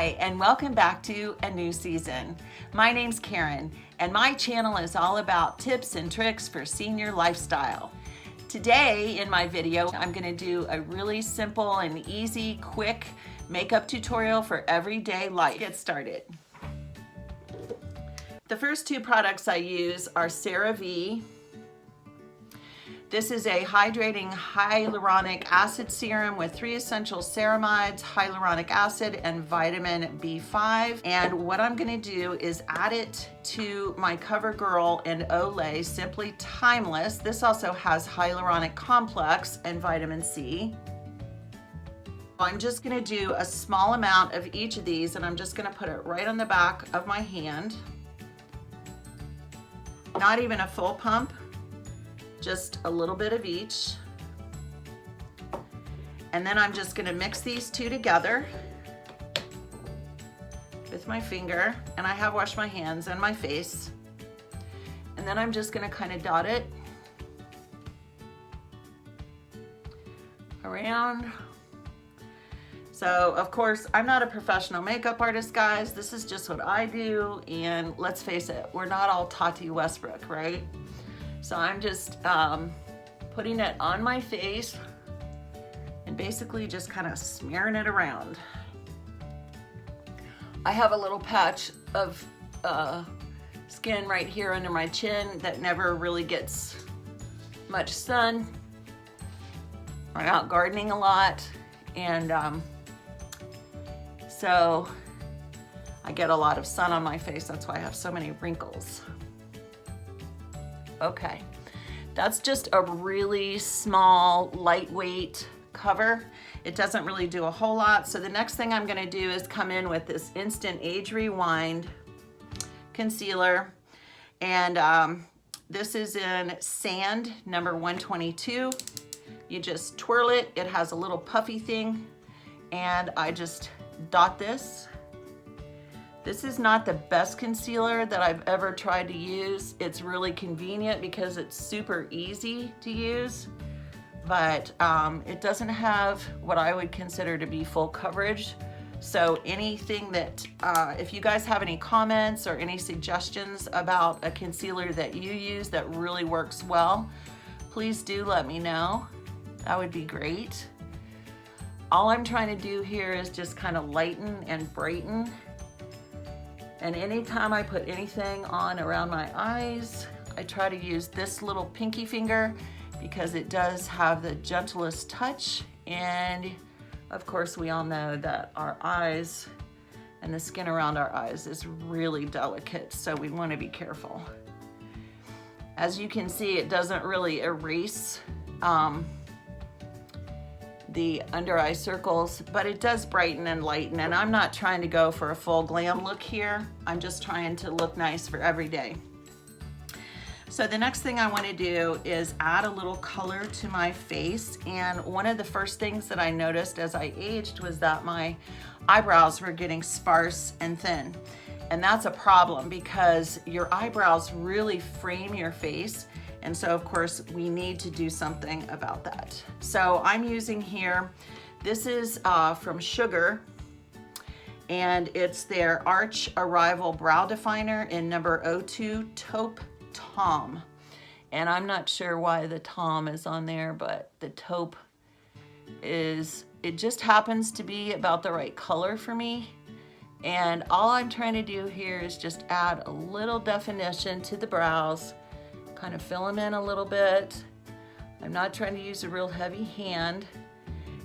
Hi, and welcome back to a new season. My name's Karen, and my channel is all about tips and tricks for senior lifestyle. Today in my video, I'm gonna do a really simple and easy, quick makeup tutorial for everyday life. Get started. The first two products I use are CeraVe. This is a hydrating hyaluronic acid serum with 3 essential ceramides, hyaluronic acid, and vitamin B5. And what I'm gonna do is add it to my Covergirl and Olay Simply Timeless. This also has hyaluronic complex and vitamin C. I'm just gonna do a small amount of each of these, and I'm just gonna put it right on the back of my hand. Not even a full pump. Just a little bit of each. And then I'm just gonna mix these two together with my finger, and I have washed my hands and my face. And then I'm just gonna kind of dot it around. So of course, I'm not a professional makeup artist, guys. This is just what I do, and let's face it, we're not all Tati Westbrook, right? So I'm just putting it on my face and basically just kind of smearing it around. I have a little patch of skin right here under my chin that never really gets much sun. I'm out gardening a lot, and so I get a lot of sun on my face. That's why I have so many wrinkles. Okay, that's just a really small, lightweight cover. It doesn't really do a whole lot. So the next thing I'm gonna do is come in with this Instant Age Rewind concealer. And this is in Sand number 122. You just twirl it. It has a little puffy thing. And I just dot this. This is not the best concealer that I've ever tried to use. It's really convenient because it's super easy to use, but it doesn't have what I would consider to be full coverage. So anything that, if you guys have any comments or any suggestions about a concealer that you use that really works well, please do let me know. That would be great. All I'm trying to do here is just kind of lighten and brighten. And anytime I put anything on around my eyes, I try to use this little pinky finger because it does have the gentlest touch. And of course, we all know that our eyes and the skin around our eyes is really delicate, so we want to be careful. As you can see, it doesn't really erase the under eye circles, but it does brighten and lighten, and I'm not trying to go for a full glam look here. I'm just trying to look nice for every day. So the next thing I want to do is add a little color to my face, and one of the first things that I noticed as I aged was that my eyebrows were getting sparse and thin. And that's a problem because your eyebrows really frame your face. And so of course we need to do something about that. So I'm using here, this is from Sugar, and it's their Arch Arrival Brow Definer in number 02 Taupe Tom. And I'm not sure why the Tom is on there, but the taupe is, it just happens to be about the right color for me. And all I'm trying to do here is just add a little definition to the brows, kind of fill them in a little bit. I'm not trying to use a real heavy hand.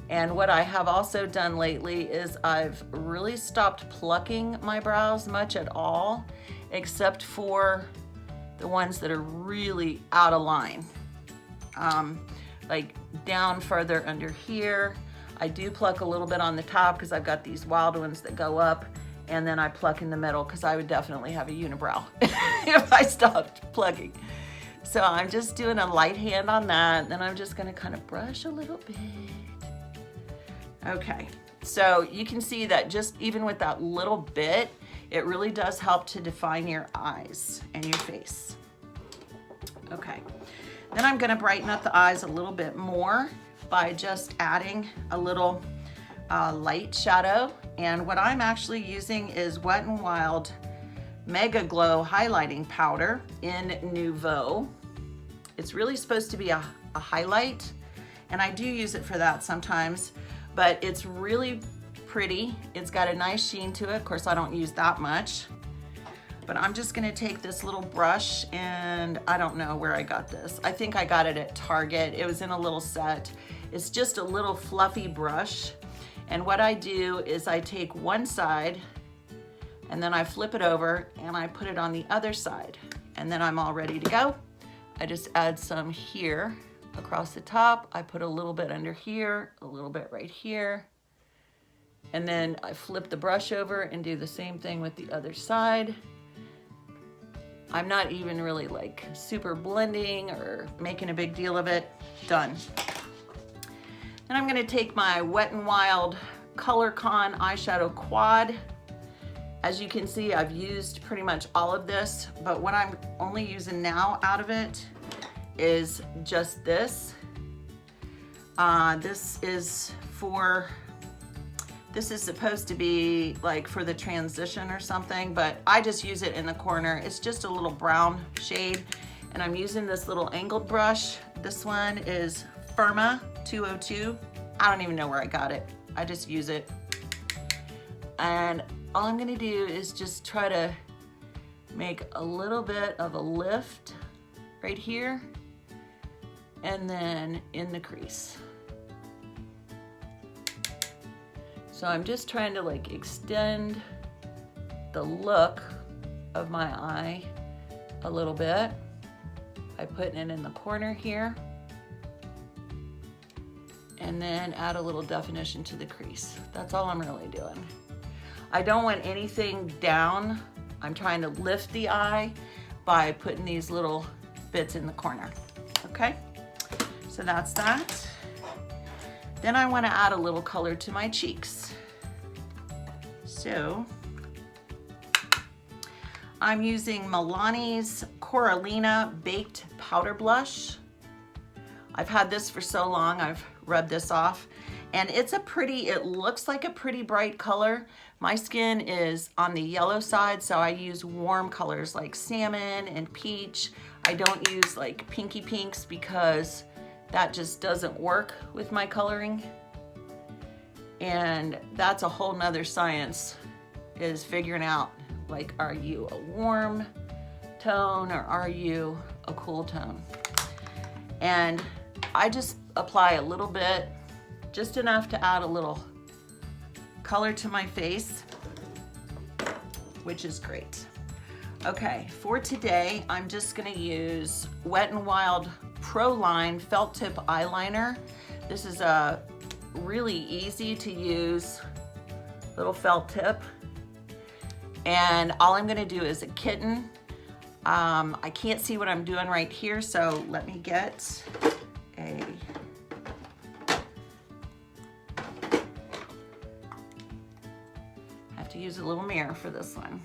And what I have also done lately is I've really stopped plucking my brows much at all, except for the ones that are really out of line. Like down further under here. I do pluck a little bit on the top because I've got these wild ones that go up, and then I pluck in the middle because I would definitely have a unibrow if I stopped plucking. So I'm just doing a light hand on that, and then I'm just gonna kind of brush a little bit. Okay, so you can see that just even with that little bit, it really does help to define your eyes and your face. Okay, then I'm gonna brighten up the eyes a little bit more by just adding a little light shadow. And what I'm actually using is Wet n Wild Mega Glow highlighting powder in Nouveau. It's really supposed to be a highlight, and I do use it for that sometimes, but it's really pretty. It's got a nice sheen to it. Of course, I don't use that much, but I'm just gonna take this little brush, and I don't know where I got this. I think I got it at Target. It was in a little set. It's just a little fluffy brush. And what I do is I take one side and then I flip it over and I put it on the other side. And then I'm all ready to go. I just add some here across the top. I put a little bit under here, a little bit right here. And then I flip the brush over and do the same thing with the other side. I'm not even really like super blending or making a big deal of it. Done. Then I'm gonna take my Wet n Wild Coloricon Eyeshadow Quad. As you can see, I've used pretty much all of this, but what I'm only using now out of it is just this. This is supposed to be like for the transition or something, but I just use it in the corner. It's just a little brown shade, and I'm using this little angled brush. This one is Firma 202. I don't even know where I got it. I just use it. And all I'm gonna do is just try to make a little bit of a lift right here, and then in the crease. So I'm just trying to like extend the look of my eye a little bit by putting it in the corner here, and then add a little definition to the crease. That's all I'm really doing. I don't want anything down. I'm trying to lift the eye by putting these little bits in the corner. Okay, so that's that. Then I want to add a little color to my cheeks. So I'm using Milani's Coralina Baked Powder Blush. I've had this for so long, I've rubbed this off. And it's a pretty, it looks like a pretty bright color. My skin is on the yellow side, so I use warm colors like salmon and peach. I don't use like pinky pinks because that just doesn't work with my coloring. And that's a whole nother science, is figuring out like, are you a warm tone or are you a cool tone? And I just apply a little bit, just enough to add a little color to my face, which is great. Okay, for today, I'm just gonna use Wet n Wild Proline Felt Tip Eyeliner. This is a really easy to use little felt tip. And all I'm gonna do is a kitten. I can't see what I'm doing right here, so let me get a use a little mirror for this one.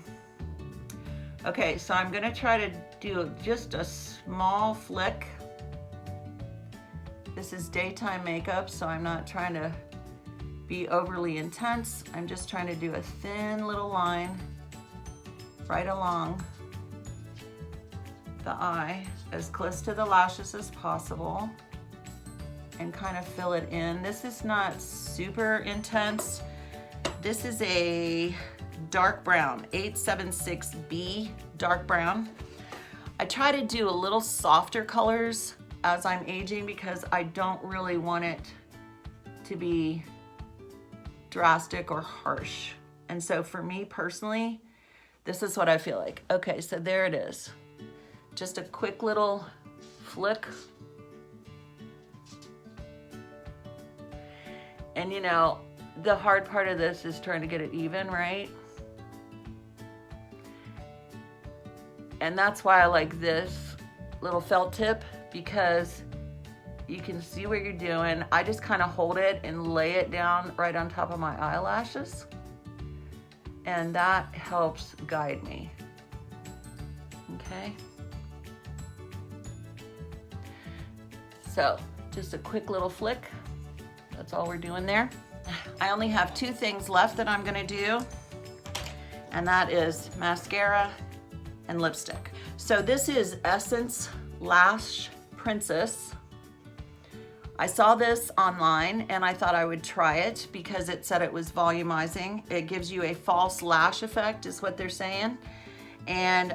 Okay, so I'm gonna try to do just a small flick. This is daytime makeup, so I'm not trying to be overly intense. I'm just trying to do a thin little line right along the eye, as close to the lashes as possible, and kind of fill it in. This is not super intense. This is a dark brown, 876B dark brown. I try to do a little softer colors as I'm aging because I don't really want it to be drastic or harsh. And so for me personally, this is what I feel like. Okay, so there it is. Just a quick little flick. And you know, the hard part of this is trying to get it even, right? And that's why I like this little felt tip, because you can see what you're doing. I just kind of hold it and lay it down right on top of my eyelashes, and that helps guide me. Okay. So just a quick little flick. That's all we're doing there. I only have 2 things left that I'm gonna do, and that is mascara and lipstick. So this is Essence Lash Princess. I saw this online and I thought I would try it because it said it was volumizing. It gives you a false lash effect is what they're saying. And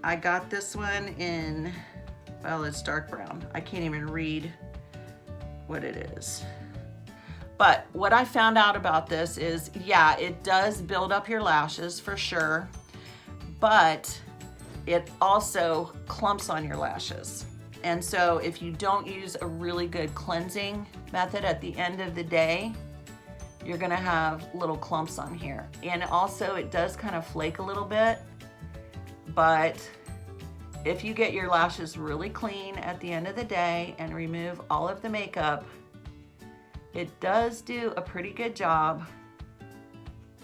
I got this one in, well, it's dark brown. I can't even read what it is. But what I found out about this is, yeah, it does build up your lashes for sure, but it also clumps on your lashes. And so if you don't use a really good cleansing method at the end of the day, you're gonna have little clumps on here. And also it does kind of flake a little bit, but if you get your lashes really clean at the end of the day and remove all of the makeup, it does do a pretty good job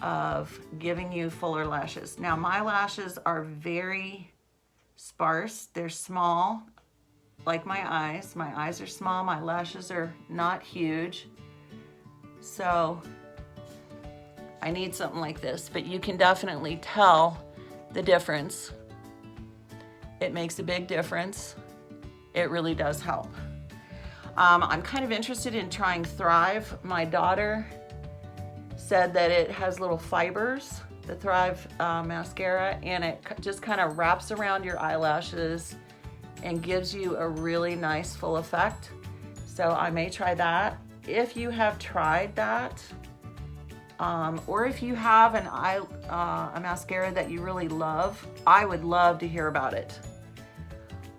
of giving you fuller lashes. Now my lashes are very sparse. They're small, like my eyes. My eyes are small, my lashes are not huge. So I need something like this, but you can definitely tell the difference. It makes a big difference. It really does help. I'm kind of interested in trying Thrive. My daughter said that it has little fibers, the Thrive mascara, and it just kind of wraps around your eyelashes and gives you a really nice full effect. So I may try that. If you have tried that, or if you have a mascara that you really love, I would love to hear about it.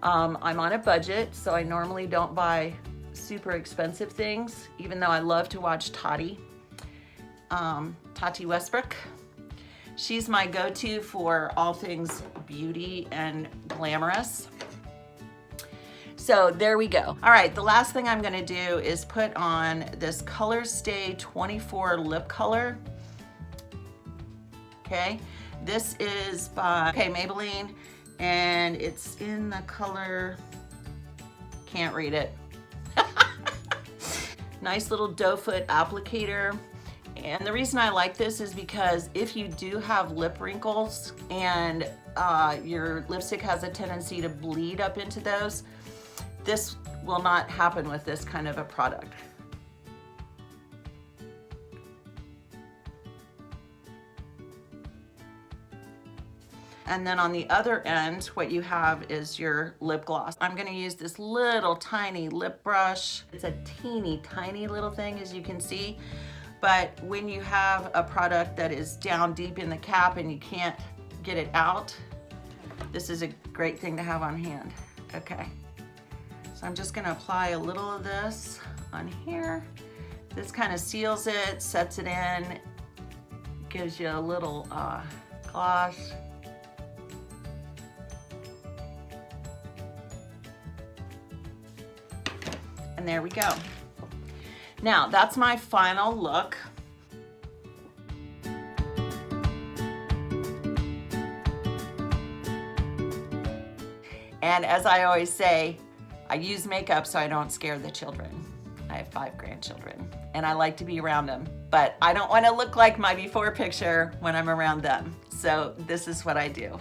I'm on a budget, so I normally don't buy super expensive things, even though I love to watch Tati Westbrook. She's my go-to for all things beauty and glamorous. So there we go. All right, the last thing I'm gonna do is put on this Color Stay 24 lip color. Okay, this is by Maybelline, and it's in the color, can't read it. Nice little doe foot applicator. And the reason I like this is because if you do have lip wrinkles and your lipstick has a tendency to bleed up into those, this will not happen with this kind of a product. And then on the other end, what you have is your lip gloss. I'm gonna use this little tiny lip brush. It's a teeny tiny little thing, as you can see. But when you have a product that is down deep in the cap and you can't get it out, this is a great thing to have on hand. Okay, so I'm just gonna apply a little of this on here. This kind of seals it, sets it in, gives you a little gloss. And there we go. Now, that's my final look. And as I always say, I use makeup so I don't scare the children. I have 5 grandchildren and I like to be around them, but I don't want to look like my before picture when I'm around them. So this is what I do.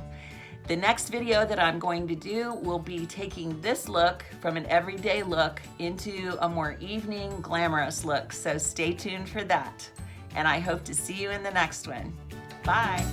The next video that I'm going to do will be taking this look from an everyday look into a more evening glamorous look. So stay tuned for that. And I hope to see you in the next one. Bye.